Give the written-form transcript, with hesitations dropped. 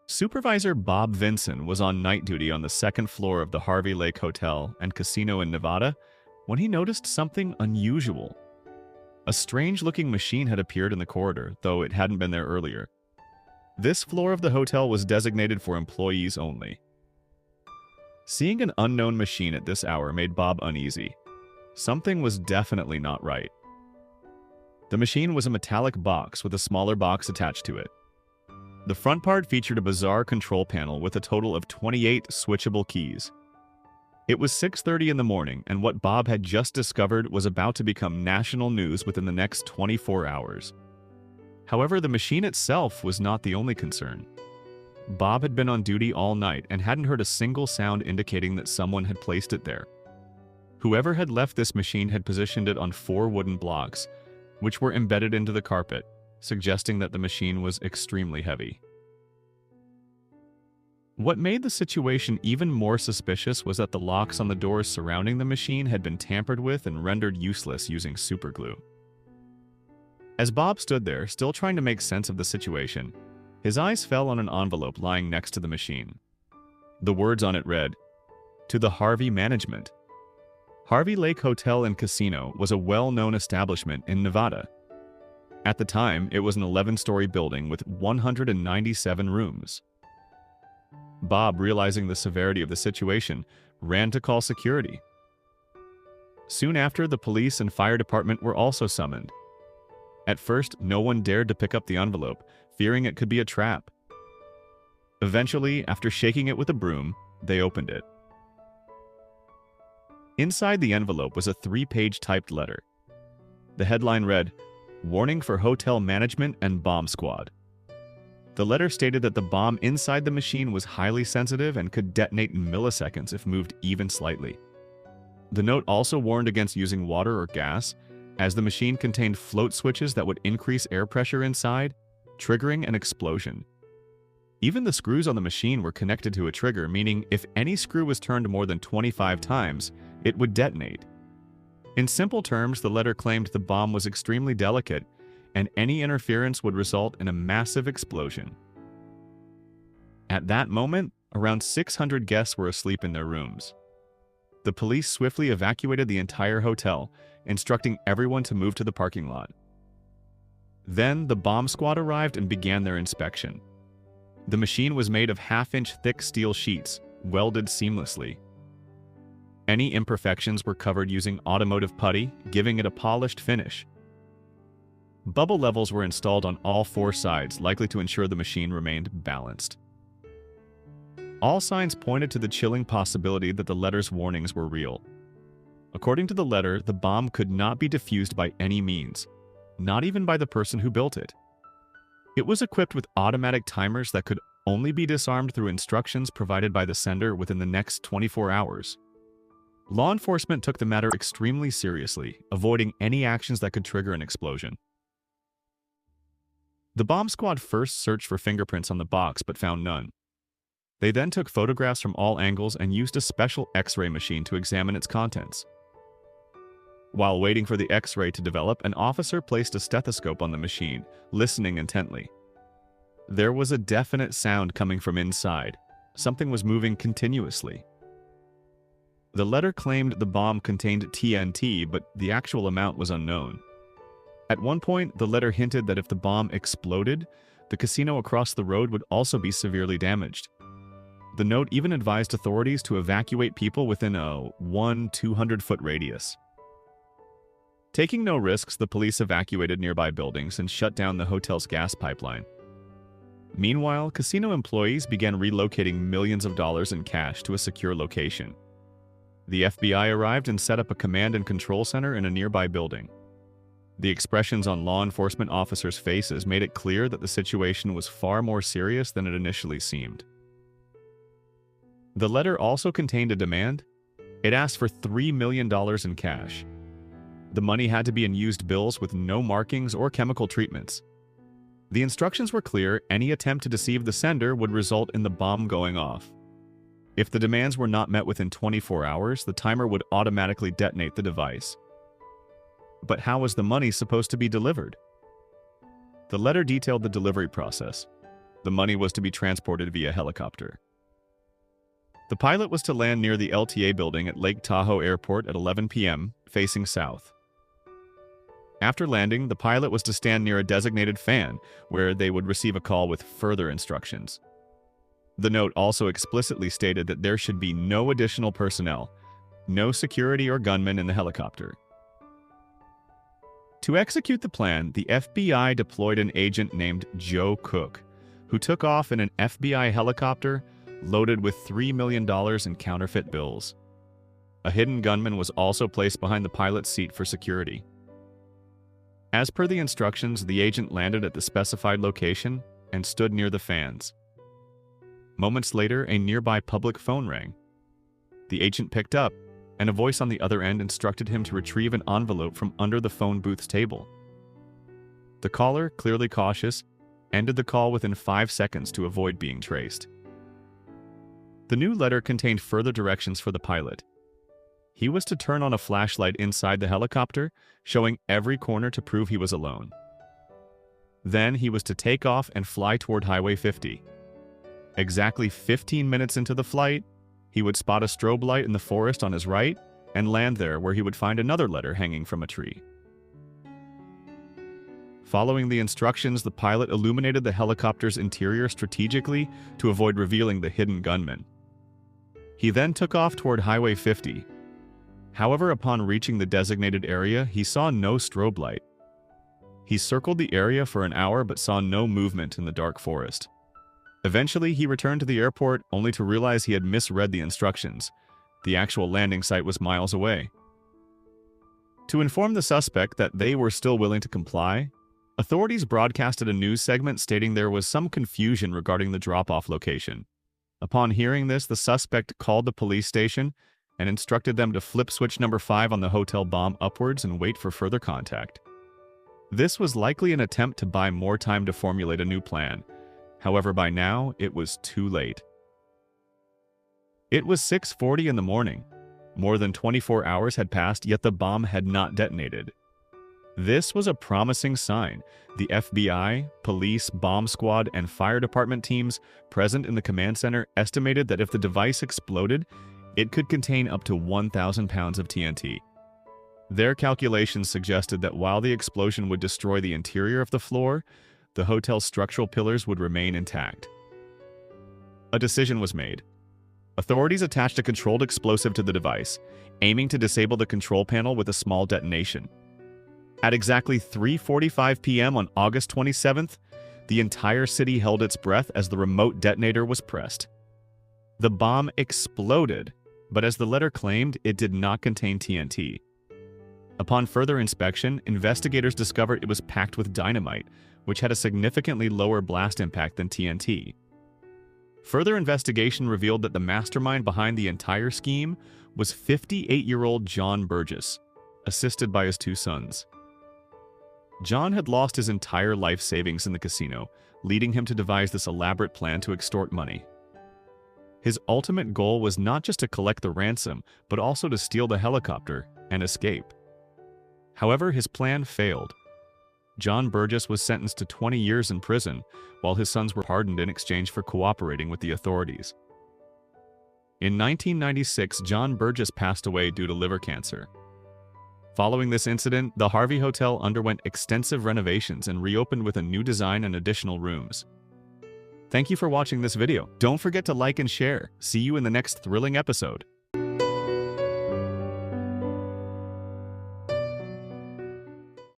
Supervisor Bob Vinson was on night duty on the second floor of the Harvey Lake Hotel and Casino in Nevada when he noticed something unusual. A strange-looking machine had appeared in the corridor, though it hadn't been there earlier. This floor of the hotel was designated for employees only. Seeing an unknown machine at this hour made Bob uneasy. Something was definitely not right. The machine was a metallic box with a smaller box attached to it. The front part featured a bizarre control panel with a total of 28 switchable keys. It was 6:30 in the morning, and what Bob had just discovered was about to become national news within the next 24 hours. However, the machine itself was not the only concern. Bob had been on duty all night and hadn't heard a single sound indicating that someone had placed it there. Whoever had left this machine had positioned it on 4 wooden blocks, which were embedded into the carpet, suggesting that the machine was extremely heavy. What made the situation even more suspicious was that the locks on the doors surrounding the machine had been tampered with and rendered useless using superglue. As Bob stood there, still trying to make sense of the situation, his eyes fell on an envelope lying next to the machine. The words on it read, "To the Harvey Management." Harvey Lake Hotel and Casino was a well-known establishment in Nevada. At the time, it was an 11-story building with 197 rooms. Bob, realizing the severity of the situation, ran to call security. Soon after, the police and fire department were also summoned. At first, no one dared to pick up the envelope, fearing it could be a trap. Eventually, after shaking it with a broom, they opened it. Inside the envelope was a 3-page typed letter. The headline read, "Warning for Hotel Management and Bomb Squad." The letter stated that the bomb inside the machine was highly sensitive and could detonate in milliseconds if moved even slightly. The note also warned against using water or gas, as the machine contained float switches that would increase air pressure inside, triggering an explosion. Even the screws on the machine were connected to a trigger, meaning if any screw was turned more than 25 times, it would detonate. In simple terms, the letter claimed the bomb was extremely delicate, and any interference would result in a massive explosion. At that moment, around 600 guests were asleep in their rooms. The police swiftly evacuated the entire hotel, instructing everyone to move to the parking lot. Then, the bomb squad arrived and began their inspection. The machine was made of half-inch thick steel sheets, welded seamlessly. Any imperfections were covered using automotive putty, giving it a polished finish. Bubble levels were installed on all 4 sides, likely to ensure the machine remained balanced. All signs pointed to the chilling possibility that the letter's warnings were real. According to the letter, the bomb could not be defused by any means, not even by the person who built it. It was equipped with automatic timers that could only be disarmed through instructions provided by the sender within the next 24 hours. Law enforcement took the matter extremely seriously, avoiding any actions that could trigger an explosion. The bomb squad first searched for fingerprints on the box but found none. They then took photographs from all angles and used a special X-ray machine to examine its contents. While waiting for the X-ray to develop, an officer placed a stethoscope on the machine, listening intently. There was a definite sound coming from inside. Something was moving continuously. The letter claimed the bomb contained TNT, but the actual amount was unknown. At one point, the letter hinted that if the bomb exploded, the casino across the road would also be severely damaged. The note even advised authorities to evacuate people within a 200-foot radius. Taking no risks, the police evacuated nearby buildings and shut down the hotel's gas pipeline. Meanwhile, casino employees began relocating millions of dollars in cash to a secure location. The FBI arrived and set up a command and control center in a nearby building. The expressions on law enforcement officers' faces made it clear that the situation was far more serious than it initially seemed. The letter also contained a demand. It asked for $3 million in cash. The money had to be in used bills with no markings or chemical treatments. The instructions were clear: any attempt to deceive the sender would result in the bomb going off. If the demands were not met within 24 hours, the timer would automatically detonate the device. But how was the money supposed to be delivered? The letter detailed the delivery process. The money was to be transported via helicopter. The pilot was to land near the LTA building at Lake Tahoe Airport at 11 p.m., facing south. After landing, the pilot was to stand near a designated fan, where they would receive a call with further instructions. The note also explicitly stated that there should be no additional personnel, no security or gunmen in the helicopter. To execute the plan, the FBI deployed an agent named Joe Cook, who took off in an FBI helicopter loaded with $3 million in counterfeit bills. A hidden gunman was also placed behind the pilot's seat for security. As per the instructions, the agent landed at the specified location and stood near the fans. Moments later, a nearby public phone rang. The agent picked up, and a voice on the other end instructed him to retrieve an envelope from under the phone booth's table. The caller, clearly cautious, ended the call within 5 seconds to avoid being traced. The new letter contained further directions for the pilot. He was to turn on a flashlight inside the helicopter, showing every corner to prove he was alone. Then he was to take off and fly toward Highway 50. Exactly 15 minutes into the flight, he would spot a strobe light in the forest on his right and land there, where he would find another letter hanging from a tree. Following the instructions, the pilot illuminated the helicopter's interior strategically to avoid revealing the hidden gunman. He then took off toward Highway 50. However, upon reaching the designated area, he saw no strobe light. He circled the area for an hour but saw no movement in the dark forest. Eventually, he returned to the airport only to realize he had misread the instructions. The actual landing site was miles away. To inform the suspect that they were still willing to comply, authorities broadcasted a news segment stating there was some confusion regarding the drop-off location. Upon hearing this, the suspect called the police station and instructed them to flip switch number 5 on the hotel bomb upwards and wait for further contact. This was likely an attempt to buy more time to formulate a new plan. However, by now, it was too late. It was 6:40 in the morning. More than 24 hours had passed, yet the bomb had not detonated. This was a promising sign. The FBI, police, bomb squad, and fire department teams present in the command center estimated that if the device exploded, it could contain up to 1,000 pounds of TNT. Their calculations suggested that while the explosion would destroy the interior of the floor, the hotel's structural pillars would remain intact. A decision was made. Authorities attached a controlled explosive to the device, aiming to disable the control panel with a small detonation. At exactly 3:45 p.m. on August 27th, the entire city held its breath as the remote detonator was pressed. The bomb exploded, but as the letter claimed, it did not contain TNT. Upon further inspection, investigators discovered it was packed with dynamite, which had a significantly lower blast impact than TNT. Further investigation revealed that the mastermind behind the entire scheme was 58-year-old John Burgess, assisted by his 2 sons. John had lost his entire life savings in the casino, leading him to devise this elaborate plan to extort money. His ultimate goal was not just to collect the ransom, but also to steal the helicopter and escape. However, his plan failed. John Burgess was sentenced to 20 years in prison, while his sons were pardoned in exchange for cooperating with the authorities. In 1996, John Burgess passed away due to liver cancer. Following this incident, the Harvey Hotel underwent extensive renovations and reopened with a new design and additional rooms. Thank you for watching this video. Don't forget to like and share. See you in the next thrilling episode.